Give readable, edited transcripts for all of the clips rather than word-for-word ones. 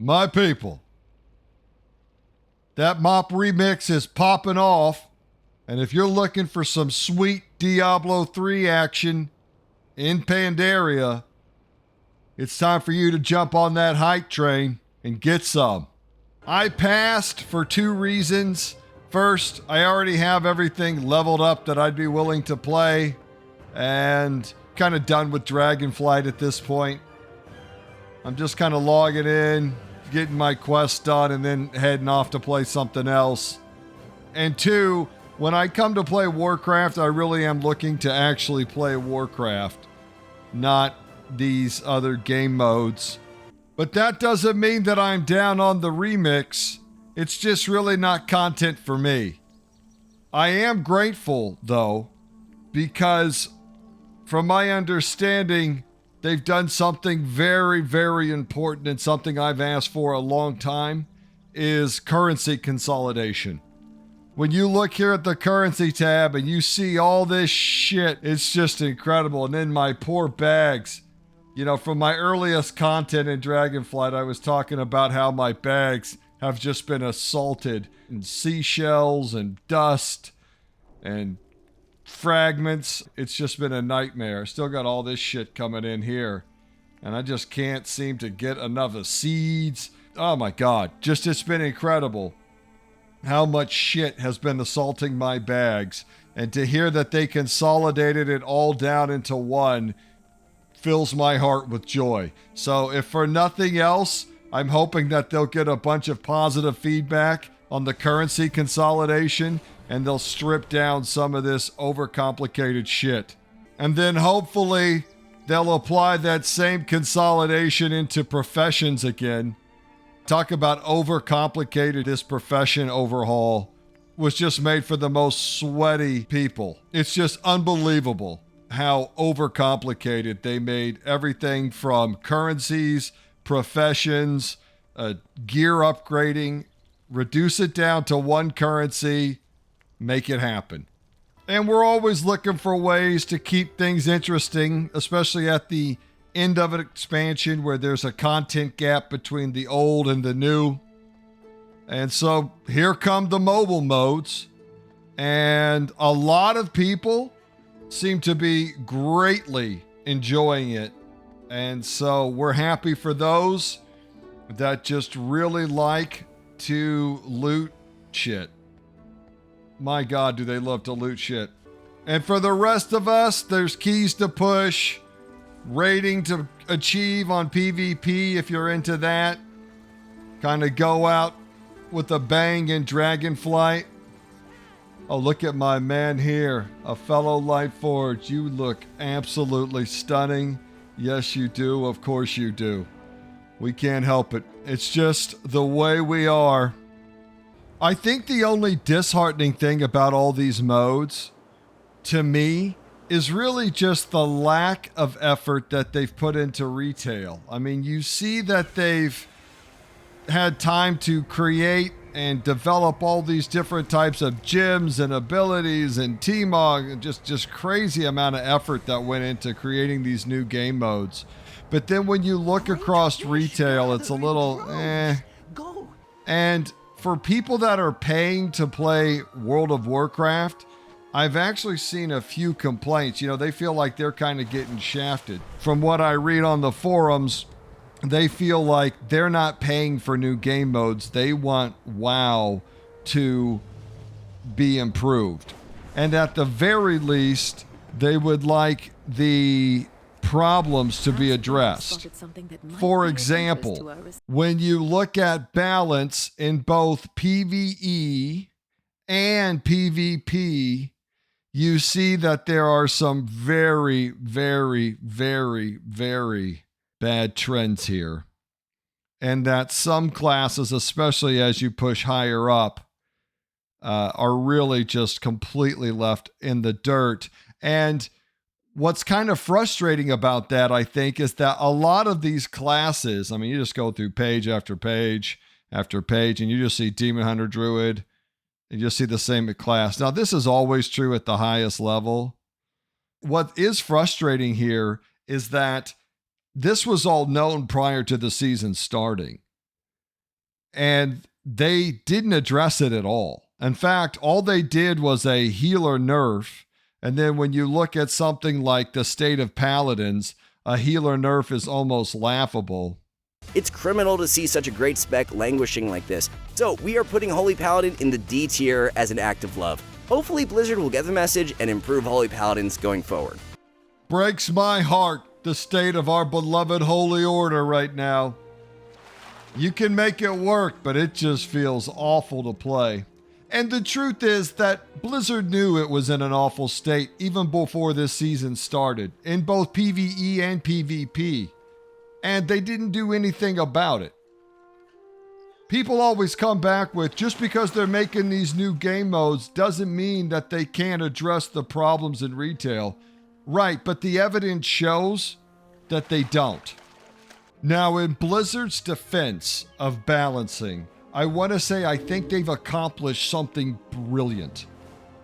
My people, that mop remix is popping off, and if you're looking for some sweet Diablo 3 action in Pandaria, it's time for you to jump on that hype train and get some. I passed for two reasons. First, I already have everything leveled up that I'd be willing to play, and kind of done with Dragonflight at this point. I'm just kind of logging in, getting my quest done, and then heading off to play something else. And two, when I come to play Warcraft, I really am looking to actually play Warcraft, not these other game modes. But that doesn't mean that I'm down on the remix. It's just really not content for me. I am grateful, though, because from my understanding, they've done something very, very important, and something I've asked for a long time, is currency consolidation. When you look here at the currency tab and you see all this shit, it's just incredible. And then my poor bags, from my earliest content in Dragonflight, I was talking about how my bags have just been assaulted in seashells and dust and fragments. It's just been a nightmare. Still got all this shit coming in here, and I just can't seem to get enough of seeds. Oh my god, it's been incredible how much shit has been assaulting my bags, and to hear that they consolidated it all down into one fills my heart with joy. So if for nothing else, I'm hoping that they'll get a bunch of positive feedback on the currency consolidation, and they'll strip down some of this overcomplicated shit. And then hopefully they'll apply that same consolidation into professions again. Talk about overcomplicated. This profession overhaul was just made for the most sweaty people. It's just unbelievable how overcomplicated they made everything from currencies, professions, gear upgrading. Reduce it down to one currency. Make it happen. And we're always looking for ways to keep things interesting, especially at the end of an expansion where there's a content gap between the old and the new. And so here come the mobile modes, and a lot of people seem to be greatly enjoying it. And so we're happy for those that just really like to loot shit. My god, do they love to loot shit. And for the rest of us, there's keys to push, rating to achieve on PvP if you're into that. Kind of go out with a bang in Dragonflight. Oh, look at my man here, a fellow Lightforge. You look absolutely stunning. Yes, you do. Of course you do. We can't help it. It's just the way we are. I think the only disheartening thing about all these modes, to me, is really just the lack of effort that they've put into retail. I mean, you see that they've had time to create and develop all these different types of gems and abilities and T-Mog, just crazy amount of effort that went into creating these new game modes. But then when you look across retail, it's a little And for people that are paying to play World of Warcraft, I've actually seen a few complaints. They feel like they're kind of getting shafted. From what I read on the forums, they feel like they're not paying for new game modes. They want WoW to be improved. And at the very least, they would like the problems to be addressed. For example, when you look at balance in both PvE and PvP, you see that there are some very, very, very, very bad trends here. And that some classes, especially as you push higher up, are really just completely left in the dirt. And what's kind of frustrating about that, I think, is that a lot of these classes, I mean, you just go through page after page after page, and you just see Demon Hunter Druid, and you just see the same class. Now, this is always true at the highest level. What is frustrating here is that this was all known prior to the season starting. And they didn't address it at all. In fact, all they did was a healer nerf. And then when you look at something like the state of Paladins, a healer nerf is almost laughable. It's criminal to see such a great spec languishing like this, so we are putting Holy Paladin in the D tier as an act of love. Hopefully Blizzard will get the message and improve Holy Paladins going forward. Breaks my heart, the state of our beloved Holy Order right now. You can make it work, but it just feels awful to play. And the truth is that Blizzard knew it was in an awful state even before this season started, in both PvE and PvP. And they didn't do anything about it. People always come back with, just because they're making these new game modes doesn't mean that they can't address the problems in retail. Right, but the evidence shows that they don't. Now, in Blizzard's defense of balancing, I want to say I think they've accomplished something brilliant.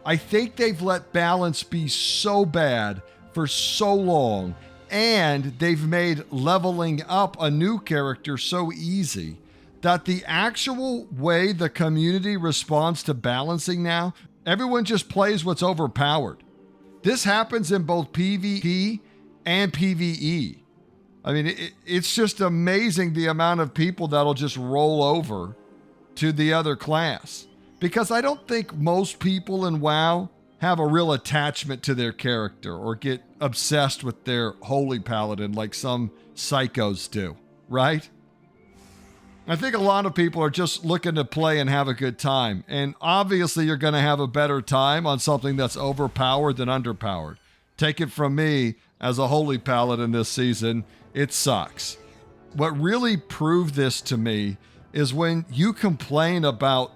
I think they've let balance be so bad for so long, and they've made leveling up a new character so easy that the actual way the community responds to balancing now, everyone just plays what's overpowered. This happens in both PvP and PvE. I mean, it's just amazing the amount of people that'll just roll over to the other class. Because I don't think most people in WoW have a real attachment to their character or get obsessed with their Holy Paladin like some psychos do, right? I think a lot of people are just looking to play and have a good time. And obviously you're going to have a better time on something that's overpowered than underpowered. Take it from me, as a Holy Paladin this season, it sucks. What really proved this to me is when you complain about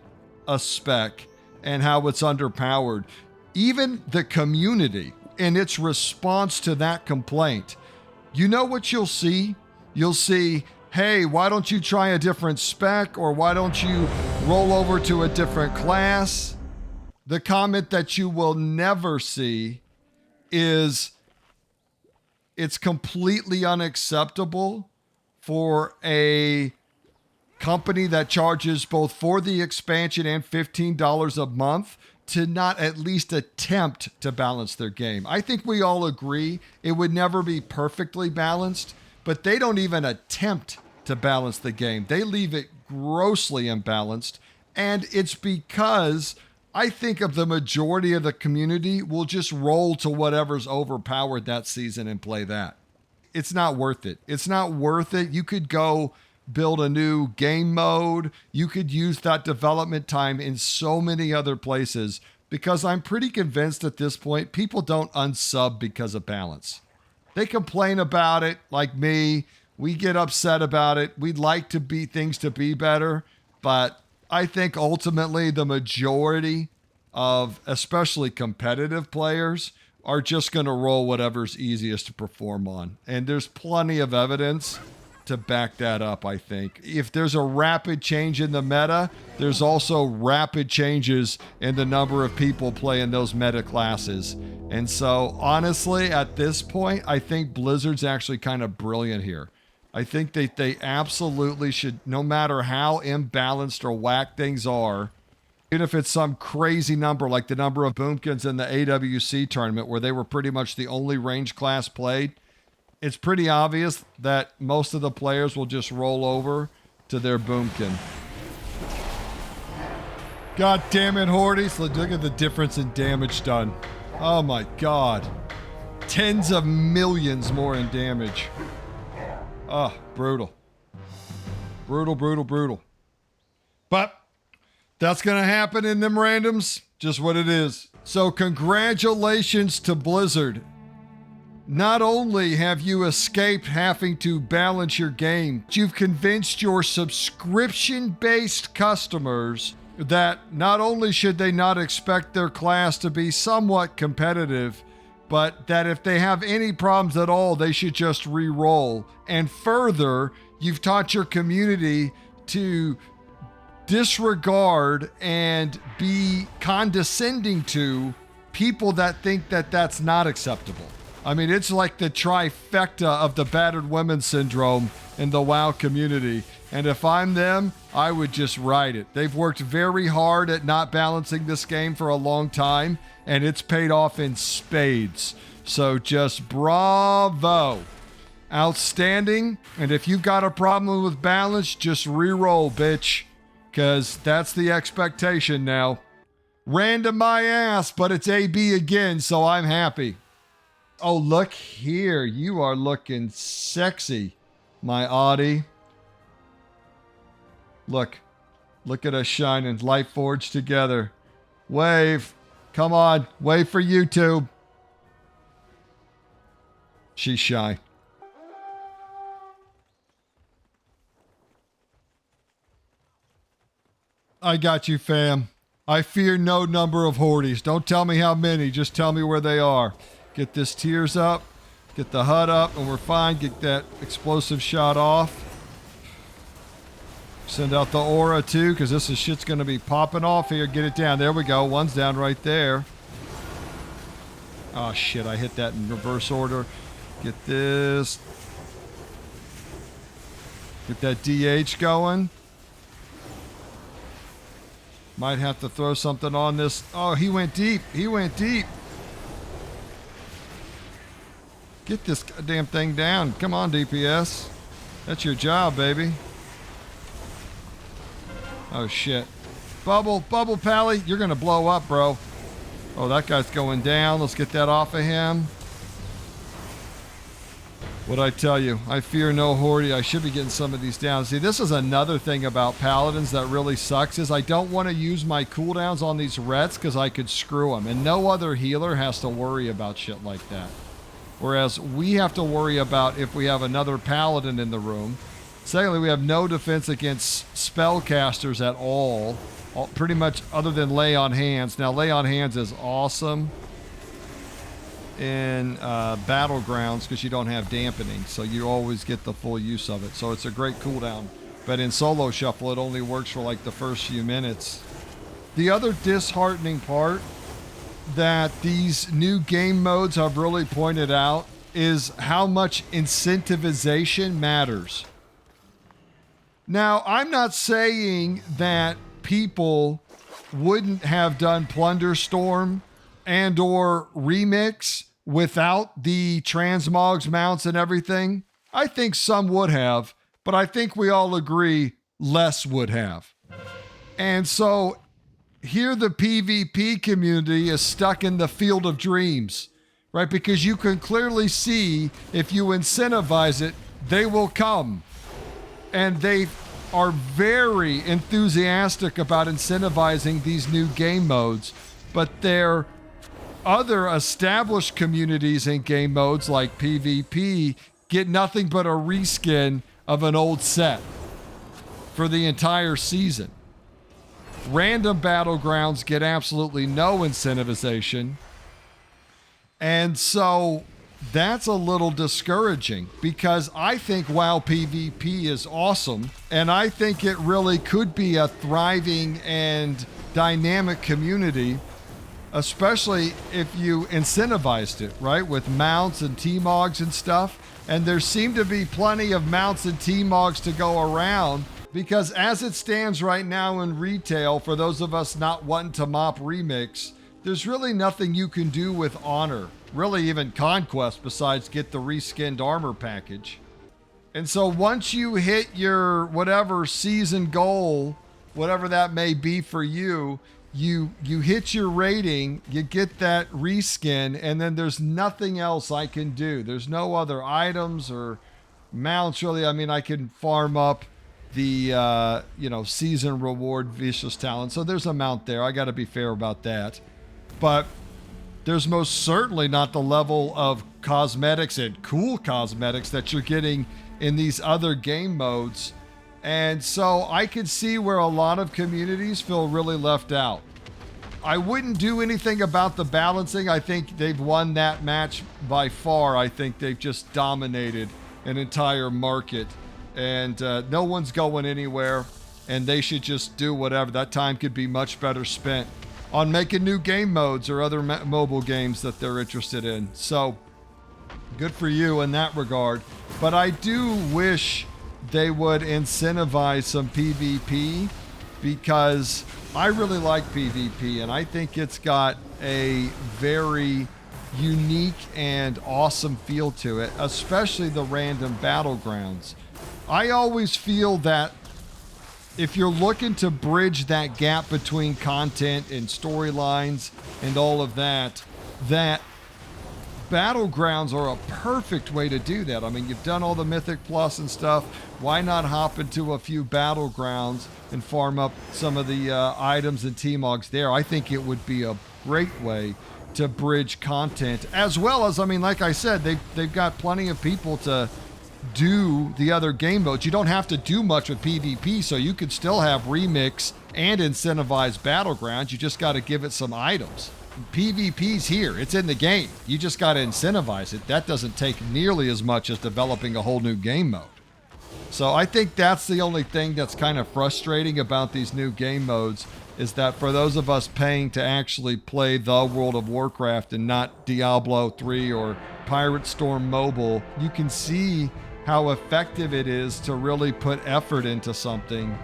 a spec and how it's underpowered, even the community in its response to that complaint, you know what you'll see? You'll see, hey, why don't you try a different spec, or why don't you roll over to a different class? The comment that you will never see is, it's completely unacceptable for a company that charges both for the expansion and $15 a month to not at least attempt to balance their game. I think we all agree it would never be perfectly balanced, but they don't even attempt to balance the game. They leave it grossly imbalanced, and it's because I think of the majority of the community will just roll to whatever's overpowered that season and play that. It's not worth it. It's not worth it. You could go build a new game mode. You could use that development time in so many other places, because I'm pretty convinced at this point, people don't unsub because of balance. They complain about it like me. We get upset about it. We'd like to be things to be better, but I think ultimately the majority of especially competitive players are just going to roll whatever's easiest to perform on. And there's plenty of evidence to back that up, I think. If there's a rapid change in the meta, there's also rapid changes in the number of people playing those meta classes. And so, honestly, at this point, I think Blizzard's actually kind of brilliant here. I think they absolutely should, no matter how imbalanced or whack things are, even if it's some crazy number like the number of boomkins in the AWC tournament where they were pretty much the only range class played, it's pretty obvious that most of the players will just roll over to their boomkin. God damn it, Hordies. Look at the difference in damage done. Oh my god. Tens of millions more in damage. Oh, brutal. Brutal, brutal, brutal. But that's going to happen in them randoms. Just what it is. So congratulations to Blizzard. Not only have you escaped having to balance your game, you've convinced your subscription-based customers that not only should they not expect their class to be somewhat competitive, but that if they have any problems at all, they should just re-roll. And further, you've taught your community to disregard and be condescending to people that think that that's not acceptable. I mean, it's like the trifecta of the battered women syndrome in the WoW community. And if I'm them, I would just ride it. They've worked very hard at not balancing this game for a long time, and it's paid off in spades. So just bravo. Outstanding. And if you've got a problem with balance, just re-roll, bitch. Because that's the expectation now. Random my ass, but it's AB again, so I'm happy. Oh, look here. You are looking sexy, my Audie. Look at us shining, Light Forge together. Wave, come on, wave for YouTube. She's shy. I got you, fam. I fear no number of Hordies. Don't tell me how many, just tell me where they are. Get this tears up, get the HUD up, and we're fine. Get that explosive shot off. Send out the aura too, because this shit's going to be popping off here. Get it down. There we go. One's down right there. Oh, shit. I hit that in reverse order. Get this. Get that DH going. Might have to throw something on this. Oh, he went deep. He went deep. Get this damn thing down. Come on, DPS. That's your job, baby. Oh, shit. Bubble, Pally. You're going to blow up, bro. Oh, that guy's going down. Let's get that off of him. What'd I tell you? I fear no Hordie. I should be getting some of these down. See, this is another thing about Paladins that really sucks is I don't want to use my cooldowns on these Rets because I could screw them. And no other healer has to worry about shit like that. Whereas we have to worry about if we have another Paladin in the room. Secondly, we have no defense against spellcasters at all, pretty much other than Lay on Hands. Now, Lay on Hands is awesome in Battlegrounds because you don't have dampening, so you always get the full use of it. So it's a great cooldown. But in Solo Shuffle, it only works for like the first few minutes. The other disheartening part that these new game modes have really pointed out is how much incentivization matters. Now, I'm not saying that people wouldn't have done Plunder Storm and or Remix without the transmogs mounts and everything. I think some would have, but I think we all agree less would have. And so here the PvP community is stuck in the field of dreams, right? Because you can clearly see if you incentivize it, they will come. And they are very enthusiastic about incentivizing these new game modes, but their other established communities in game modes like PvP get nothing but a reskin of an old set for the entire season. Random Battlegrounds get absolutely no incentivization. And so that's a little discouraging because I think WoW PvP is awesome, and I think it really could be a thriving and dynamic community, especially if you incentivized it, right? With mounts and T-Mogs and stuff. And there seem to be plenty of mounts and T-Mogs to go around because as it stands right now in retail, for those of us not wanting to mop Remix, there's really nothing you can do with Honor, really even Conquest, besides get the reskinned armor package. And so once you hit your whatever season goal, whatever that may be for you, you hit your rating, you get that reskin, and then there's nothing else I can do. There's no other items or mounts really. I mean, I can farm up the season reward vicious talent. So there's a mount there. I got to be fair about that. But there's most certainly not the level of cosmetics and cool cosmetics that you're getting in these other game modes. And so I could see where a lot of communities feel really left out. I wouldn't do anything about the balancing. I think they've won that match by far. I think they've just dominated an entire market. And no one's going anywhere. And they should just do whatever. That time could be much better spent on making new game modes or other mobile games that they're interested in. So good for you in that regard. But I do wish they would incentivize some PvP, because I really like PvP and I think it's got a very unique and awesome feel to it, especially the random battlegrounds. I always feel that if you're looking to bridge that gap between content and storylines and all of that, that battlegrounds are a perfect way to do that. I mean, you've done all the Mythic Plus and stuff. Why not hop into a few battlegrounds and farm up some of the items and T-Mogs there? I think it would be a great way to bridge content, as well as, I mean, like I said, they've got plenty of people to do the other game modes. You don't have to do much with PvP, so you could still have remix and incentivize battlegrounds. You just got to give it some items. PvP's here. It's in the game. You just got to incentivize it. That doesn't take nearly as much as developing a whole new game mode. So I think that's the only thing that's kind of frustrating about these new game modes, is that for those of us paying to actually play the World of Warcraft and not Diablo 3 or Pirate Storm Mobile, you can see how effective it is to really put effort into something.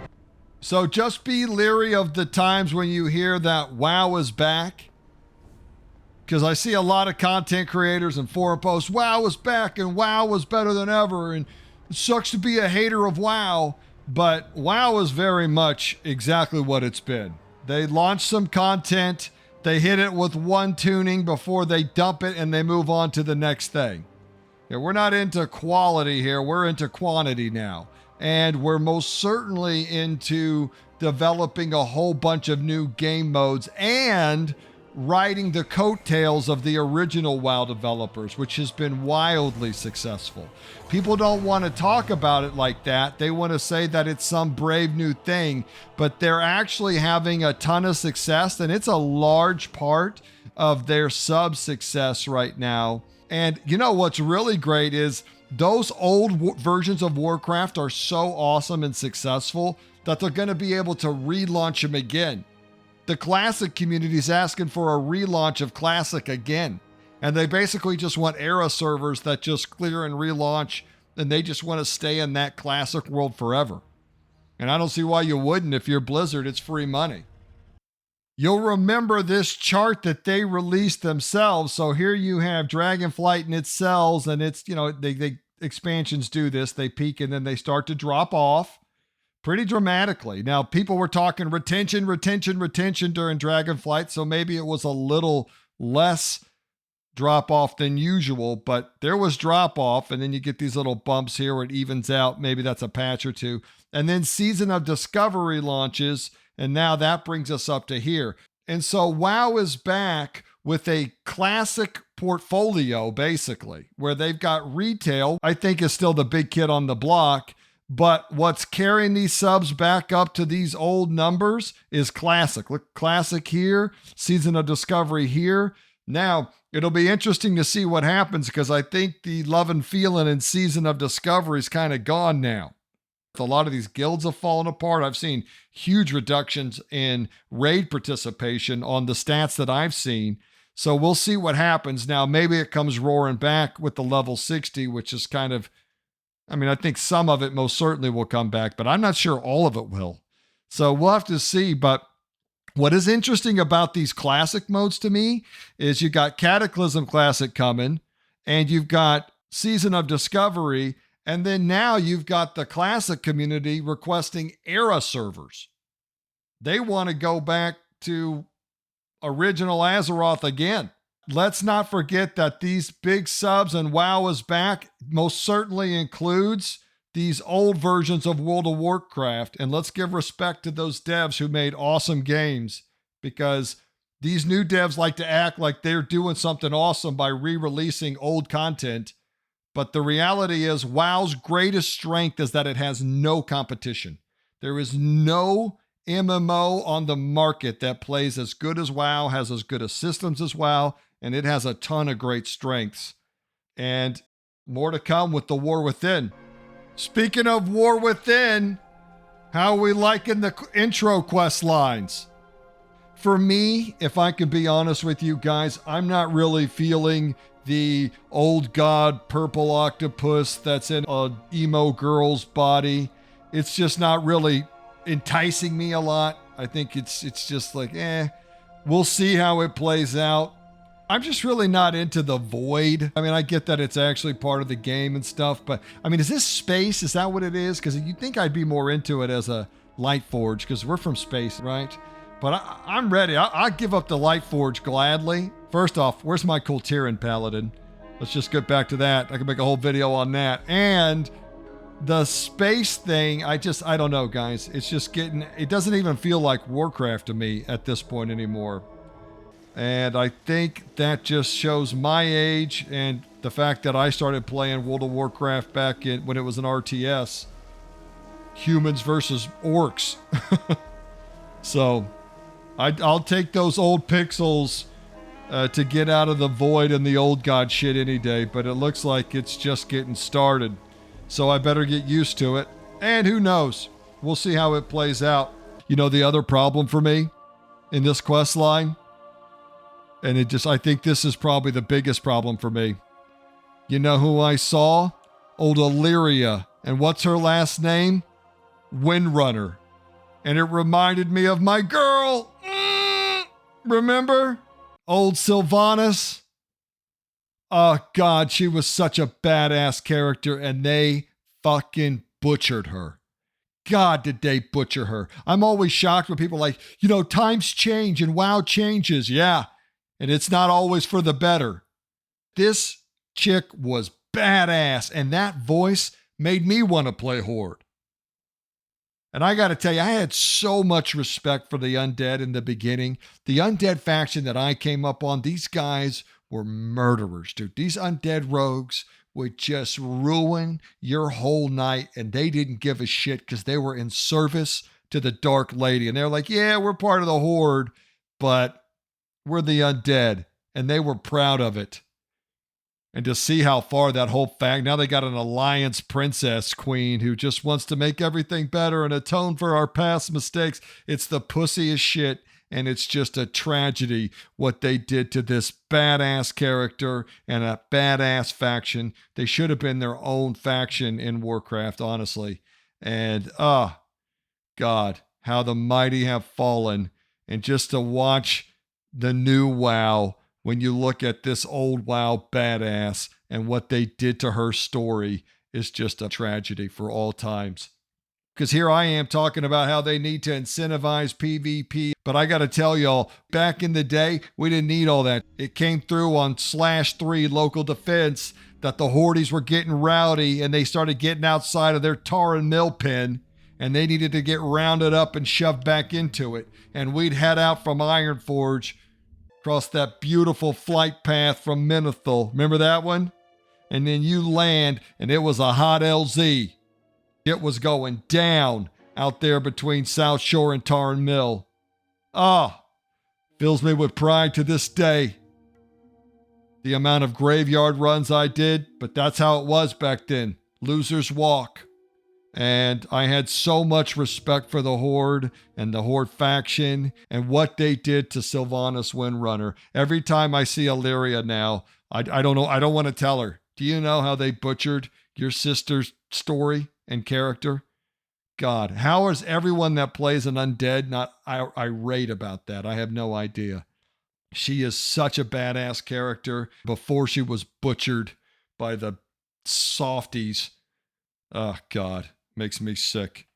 So just be leery of the times when you hear that WoW is back, because I see a lot of content creators and forum posts, WoW is back and WoW was better than ever and it sucks to be a hater of WoW. But WoW is very much exactly what it's been. They launch some content, they hit it with one tuning before they dump it and they move on to the next thing. Yeah, we're not into quality here, we're into quantity now. And we're most certainly into developing a whole bunch of new game modes and riding the coattails of the original WoW developers, which has been wildly successful. People don't want to talk about it like that. They want to say that it's some brave new thing, but they're actually having a ton of success, and it's a large part of their sub success right now. And you know what's really great is those old versions of Warcraft are so awesome and successful that they're going to be able to relaunch them again. The Classic community is asking for a relaunch of Classic again. And they basically just want era servers that just clear and relaunch, and they just want to stay in that Classic world forever. And I don't see why you wouldn't. If you're Blizzard, it's free money. You'll remember this chart that they released themselves. So here you have Dragonflight and its cells, and it's, you know, they expansions do this. They peak and then they start to drop off pretty dramatically. Now, people were talking retention during Dragonflight, so maybe it was a little less drop off than usual, but there was drop off, and then you get these little bumps here where it evens out. Maybe that's a patch or two. And then Season of Discovery launches, and now that brings us up to here. And so WoW is back with a classic portfolio, basically, where they've got retail, I think is still the big kid on the block. But what's carrying these subs back up to these old numbers is Classic. Look, Classic here, Season of Discovery here. Now, it'll be interesting to see what happens, because I think the Love and Feeling in Season of Discovery is kind of gone now. A lot of these guilds have fallen apart. I've seen huge reductions in raid participation on the stats that I've seen. So we'll see what happens. Now, maybe it comes roaring back with the level 60, which is kind of, I mean, I think some of it most certainly will come back, but I'm not sure all of it will. So we'll have to see. But what is interesting about these Classic modes to me is you got Cataclysm Classic coming, and you've got Season of Discovery, and then now you've got the Classic community requesting era servers. They want to go back to original Azeroth again. Let's not forget that these big subs and WoW is back most certainly includes these old versions of World of Warcraft. And let's give respect to those devs who made awesome games, because these new devs like to act like they're doing something awesome by re-releasing old content. But the reality is WoW's greatest strength is that it has no competition. There is no MMO on the market that plays as good as WoW, has as good as systems as WoW, and it has a ton of great strengths. And more to come with the War Within. Speaking of War Within, how are we liking the intro quest lines? For me, if I can be honest with you guys, I'm not really feeling the old god purple octopus that's in a emo girl's body. It's just not really enticing me a lot. I think it's just like, we'll see how it plays out. I'm just really not into the void. I mean, I get that it's actually part of the game and stuff, but I mean, is this space? Is that what it is? Because you'd think I'd be more into it as a Lightforge, because we're from space, right? But I'm ready. I'll give up the Lightforge gladly. First off, where's my Kultiran Paladin? Let's just get back to that. I can make a whole video on that. And the space thing, I don't know, guys. It's just it doesn't even feel like Warcraft to me at this point anymore. And I think that just shows my age and the fact that I started playing World of Warcraft back when it was an RTS. Humans versus orcs. So I'll take those old pixels to get out of the void and the old god shit any day, but it looks like it's just getting started. So I better get used to it. And who knows? We'll see how it plays out. You know, the other problem for me in this quest line, and I think this is probably the biggest problem for me. You know who I saw? Old Illyria. And what's her last name? Windrunner. And it reminded me of my girl. Remember? Old Sylvanas. Oh, God, she was such a badass character, and they fucking butchered her. God, did they butcher her. I'm always shocked when people are like, times change and WoW changes. Yeah, and it's not always for the better. This chick was badass, and that voice made me want to play Horde. And I got to tell you, I had so much respect for the undead in the beginning. The undead faction that I came up on, these guys were murderers, dude. These undead rogues would just ruin your whole night, and they didn't give a shit because they were in service to the Dark Lady. And they're like, yeah, we're part of the Horde, but we're the undead. And they were proud of it. And to see how far that whole now they got an alliance princess queen who just wants to make everything better and atone for our past mistakes. It's the pussiest shit, and it's just a tragedy what they did to this badass character and a badass faction. They should have been their own faction in Warcraft, honestly. And, God, how the mighty have fallen. And just to watch the new WoW, when you look at this old WoW badass and what they did to her story, is just a tragedy for all times. Because here I am talking about how they need to incentivize PvP. But I got to tell y'all, back in the day, we didn't need all that. It came through on /3 local defense that the Hordies were getting rowdy and they started getting outside of their tar and mill pen, and they needed to get rounded up and shoved back into it. And we'd head out from Ironforge across that beautiful flight path from Menethil. Remember that one? And then you land, and it was a hot LZ. It was going down out there between South Shore and Tarn Mill. Fills me with pride to this day. The amount of graveyard runs I did, but that's how it was back then. Loser's walk. And I had so much respect for the Horde and the Horde faction and what they did to Sylvanas Windrunner. Every time I see Illyria now, I don't know. I don't want to tell her. Do you know how they butchered your sister's story and character? God, how is everyone that plays an undead not irate about that? I have no idea. She is such a badass character before she was butchered by the softies. Oh, God. Makes me sick.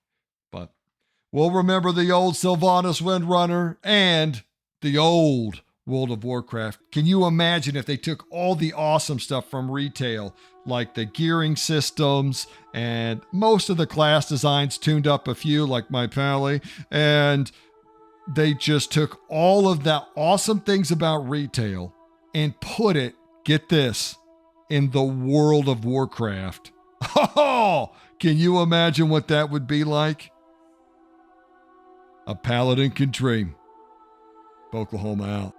But we'll remember the old Sylvanas Windrunner and the old World of Warcraft. Can you imagine if they took all the awesome stuff from retail, like the gearing systems and most of the class designs, tuned up a few, like my Pally, and they just took all of the awesome things about retail and put it, get this, in the World of Warcraft. Oh! Can you imagine what that would be like? A paladin can dream. Oklahoma out.